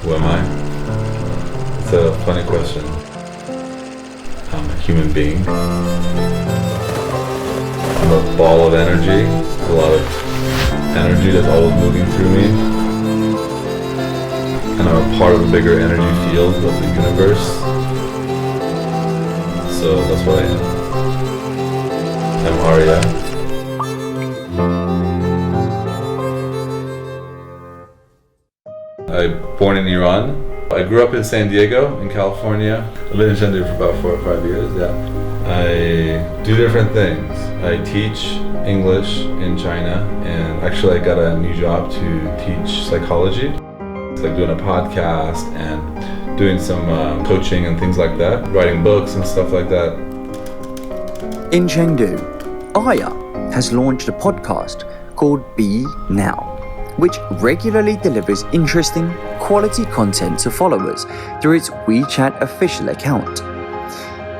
Who am I? It's a funny question. I'm a human being. I'm a ball of energy, a lot of energy that's always moving through me. And I'm a part of a bigger energy field of the universe. So that's what I am. I'm Arya. I'm born in Iran. I grew up in San Diego, in California. I've been in Chengdu for about 4 or 5 years, yeah. I do different things. I teach English in China, and actually I got a new job to teach psychology. It's like doing a podcast and doing some coaching and things like that, writing books and stuff like that. In Chengdu, Arya has launched a podcast called Be Now, which regularly delivers interesting, quality content to followers through its WeChat official account.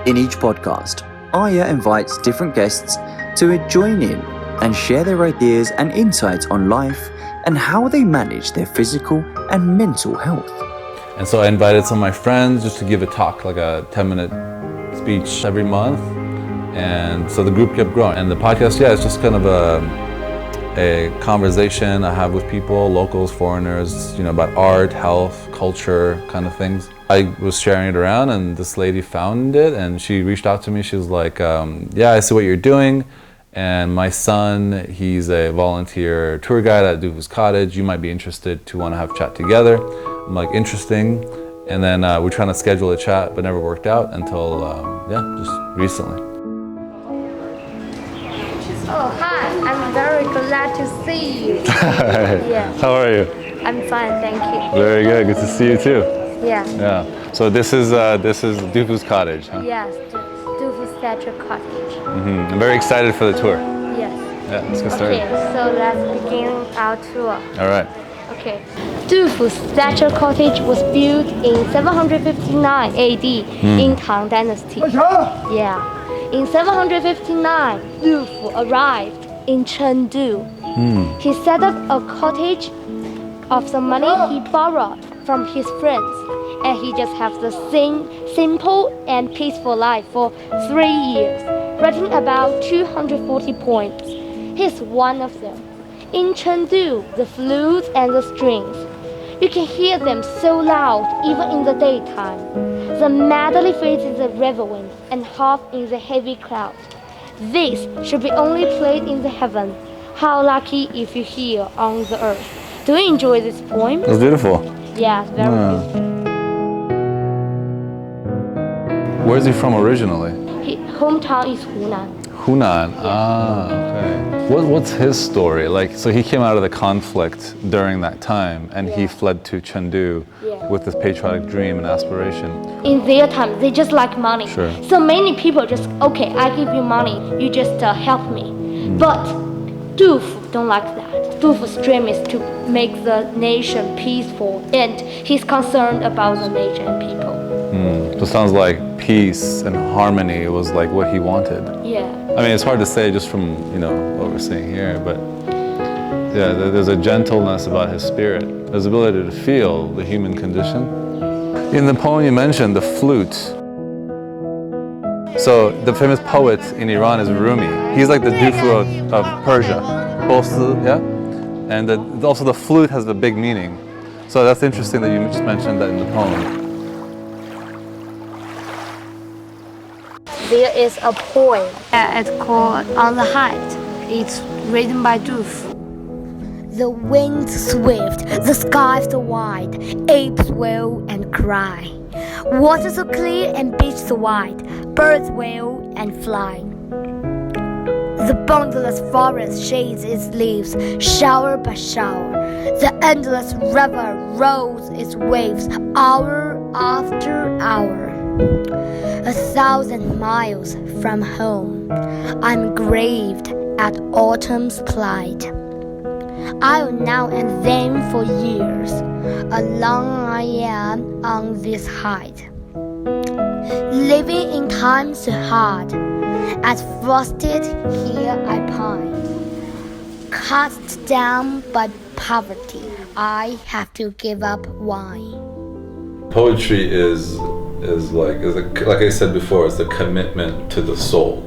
In each podcast, Arya invites different guests to join in and share their ideas and insights on life and how they manage their physical and mental health. And so I invited some of my friends just to give a talk, like a 10-minute speech every month. And so the group kept growing. And the podcast, it's just kind of a conversation I have with people, locals, foreigners, about art, health, culture, kind of things. I was sharing it around and this lady found it and she reached out to me. She was like, I see what you're doing. And my son, he's a volunteer tour guide at Doufus Cottage. You might be interested to want to have a chat together. I'm like, interesting. And then we're trying to schedule a chat, but never worked out until, just recently. Oh, hi. I'm very glad to see you. Yeah. How are you? I'm fine, thank you. Very good. Good to see you too. Yeah. So this is Doufus Cottage, huh? Yes, Doufus Cottage. I'm very excited for the tour. Yes. Yeah, let's get started. Okay, so let's begin our tour. All right. Okay. Doufus Cottage was built in 759 AD in Tang Dynasty. Yeah. In 759, Doufu arrived in Chengdu. He set up a cottage of the money he borrowed from his friends, and he just has the simple and peaceful life for 3 years, writing about 240 poems. He's one of them. In Chengdu, the flutes and the strings, you can hear them so loud even in the daytime. The medley faces the river wind and half in the heavy clouds. This should be only played in the heaven. How lucky if you hear on the earth. Do you enjoy this poem? It's beautiful. Yes, very beautiful. Where's he from originally? His hometown is Hunan. Hunan. Okay. What's his story? So he came out of the conflict during that time and he fled to Chengdu with this patriotic dream and aspiration. In their time, they just like money. Sure. So many people just, okay, I give you money, you just help me. But Doufu don't like that. Doufu's dream is to make the nation peaceful and he's concerned about the nation and people. So it sounds like peace and harmony was like what he wanted. Yeah. I mean, it's hard to say just from, what we're seeing here, but there's a gentleness about his spirit. His ability to feel the human condition. In the poem you mentioned, the flute. So the famous poet in Iran is Rumi. He's like the Doufu of Persia. And also the flute has a big meaning. So that's interesting that you just mentioned that in the poem. There is a poem. It's called On the Height. It's written by Doufu. The wind's swift, the sky's so wide, apes wail and cry. Water so clear and beach so wide, birds wail and fly. The boundless forest shades its leaves, shower by shower. The endless river rolls its waves, hour after hour. 1,000 miles from home, I'm graved at autumn's plight. I'll now and then for years, alone I am on this height. Living in time so hard, as frosted here I pine. Cast down by poverty, I have to give up wine. Poetry is like I said before, it's the commitment to the soul.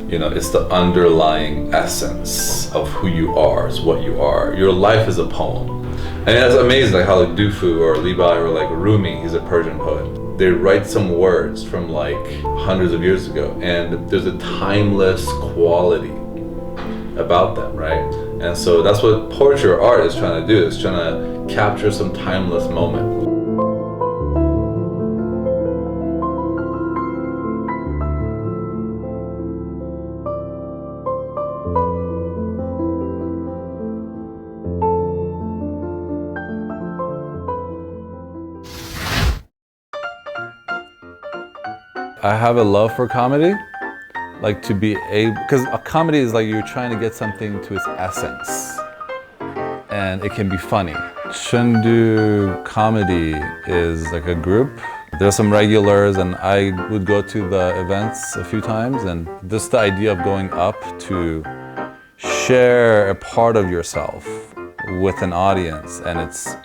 You know, it's the underlying essence of who you are, is what you are. Your life is a poem. And it's amazing like how like Doufus or Libai or like Rumi, he's a Persian poet. They write some words from like hundreds of years ago, and there's a timeless quality about them, right? And so that's what poetry or art is trying to do. It's trying to capture some timeless moment. I have a love for comedy, like to be because a comedy is like you're trying to get something to its essence, and it can be funny. Chengdu comedy is like a group. There's some regulars, and I would go to the events a few times, and just the idea of going up to share a part of yourself with an audience, and it's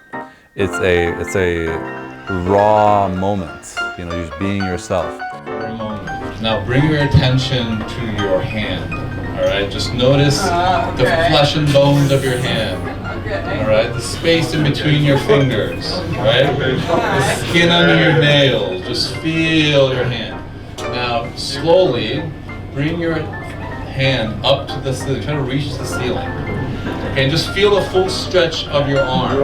a raw moment, you know, just being yourself. Now bring your attention to your hand, all right? Just notice the flesh and bones of your hand, all right? The space in between your fingers, right? The skin under your nails, just feel your hand. Now slowly bring your hand up to the ceiling, try to reach the ceiling. Okay, and just feel the full stretch of your arm,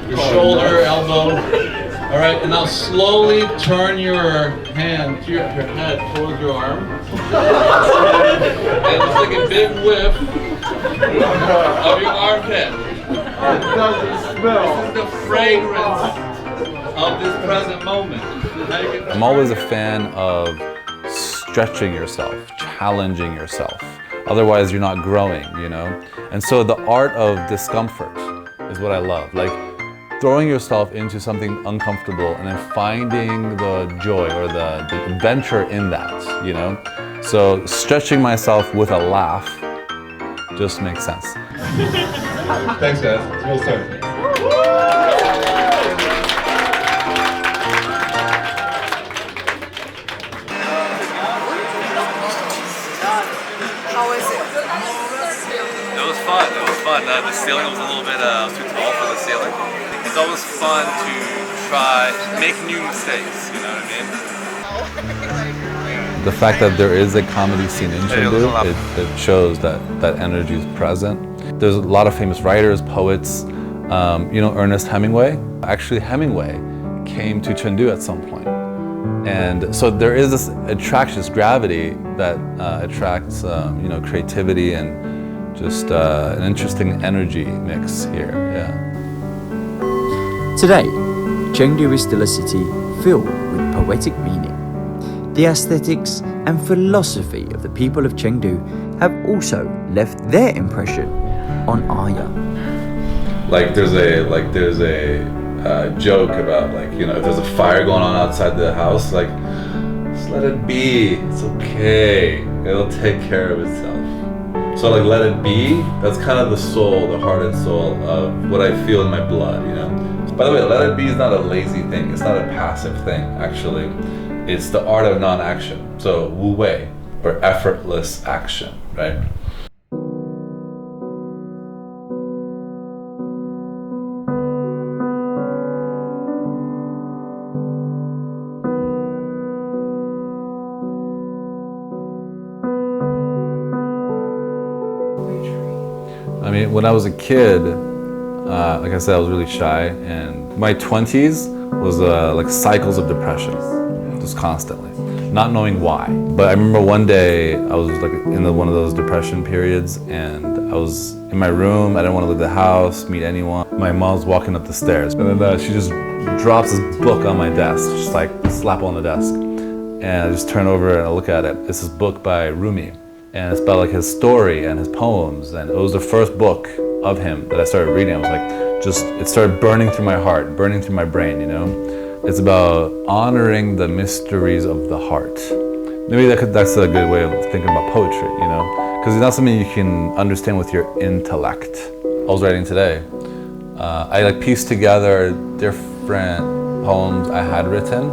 your shoulder, elbow. All right, and now slowly turn your hand, your head towards your arm. And just like a big whiff of your armpit. This is the fragrance of this present moment. I'm always a fan of stretching yourself, challenging yourself. Otherwise, you're not growing, you know? And so the art of discomfort is what I love. Like, throwing yourself into something uncomfortable and then finding the joy or the adventure in that, you know? So stretching myself with a laugh just makes sense. Thanks, guys. It's real start. How is it? It was fun. It was fun. The ceiling was a little bit too tall for the ceiling. It's always fun to try, make new mistakes, you know what I mean? The fact that there is a comedy scene in Chengdu, it shows that that energy is present. There's a lot of famous writers, poets, you know, Ernest Hemingway. Actually, Hemingway came to Chengdu at some point. And so there is this attraction, this gravity that attracts, you know, creativity and just an interesting energy mix here, yeah. Today, Chengdu is still a city filled with poetic meaning. The aesthetics and philosophy of the people of Chengdu have also left their impression on Aya. Like there's a joke about like, you know, if there's a fire going on outside the house, like just let it be, it's okay, it'll take care of itself. So like let it be, that's kind of the soul, the heart and soul of what I feel in my blood, you know. By the way, let it be is not a lazy thing, it's not a passive thing actually. It's the art of non-action. So wu wei, or effortless action, right? I mean, when I was a kid, like I said, I was really shy, and my 20s was like cycles of depression, just constantly, not knowing why. But I remember one day I was like in one of those depression periods, and I was in my room. I didn't want to leave the house, meet anyone. My mom's walking up the stairs, and then she just drops this book on my desk, just like slap on the desk. And I just turn over and I look at it. It's this book by Rumi, and it's about like his story and his poems. And it was the first book of him that I started reading. I was like, it started burning through my heart, burning through my brain, you know? It's about honoring the mysteries of the heart. Maybe that's a good way of thinking about poetry, you know? Because it's not something you can understand with your intellect. I was writing today. I like pieced together different poems I had written,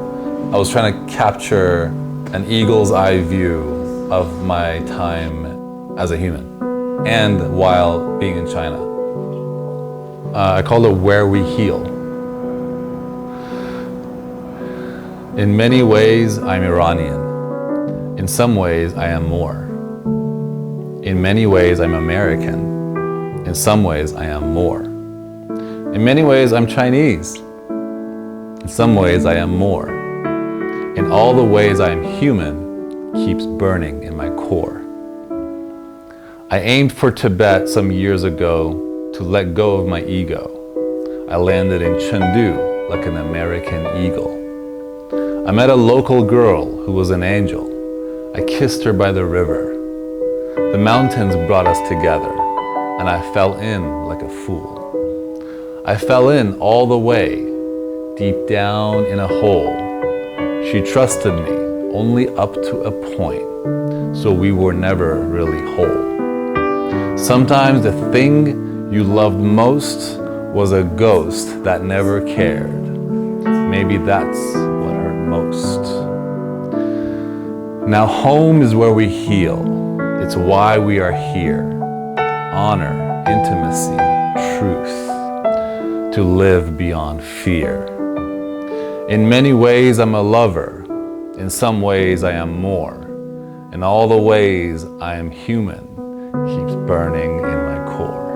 I was trying to capture an eagle's eye view of my time as a human and while being in China. I called it Where We Heal. In many ways, I'm Iranian. In some ways, I am more. In many ways, I'm American. In some ways, I am more. In many ways, I'm Chinese. In some ways, I am more. In all the ways I am human keeps burning in my core. I aimed for Tibet some years ago to let go of my ego. I landed in Chengdu like an American eagle. I met a local girl who was an angel. I kissed her by the river. The mountains brought us together, and I fell in like a fool. I fell in all the way, deep down in a hole. She trusted me only up to a point, so we were never really whole. Sometimes the thing you loved most was a ghost that never cared. Maybe that's what hurt most. Now home is where we heal. It's why we are here. Honor, intimacy, truth. To live beyond fear. In many ways, I'm a lover. In some ways, I am more. In all the ways I am human keeps burning in my core.